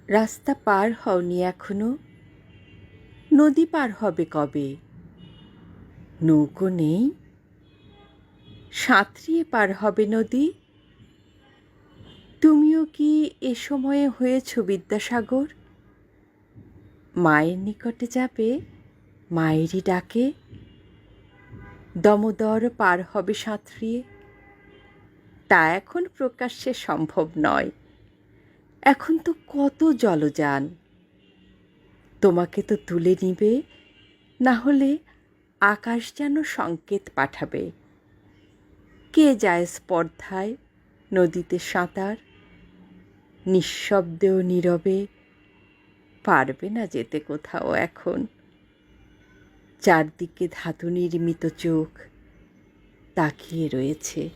রাস্তা পার হওনি এখনো, নদী পার হবে কবে? নৌকো নেই, সাঁতরিয়ে পার হবে নদী। তুমিও কি এ সময়ে হয়েছ বিদ্যাসাগর? মায়ের নিকটে যাবে, মায়েরই ডাকে। দমোদর পার হবে সাঁতরিয়ে, তা এখন প্রকাশ্যে সম্ভব নয়। এখন তো কত জলযান। তোমাকে তো তুলে নিবে, না হলে আকাশ যেন সংকেত পাঠাবে। কে যায় স্পর্ধায় নদীতে সাঁতার? নিঃশব্দে ও নীরবে পারবে না যেতে কোথাও এখন। চারদিকে ধাতু নির্মিত চোখ তাকিয়ে রয়েছে।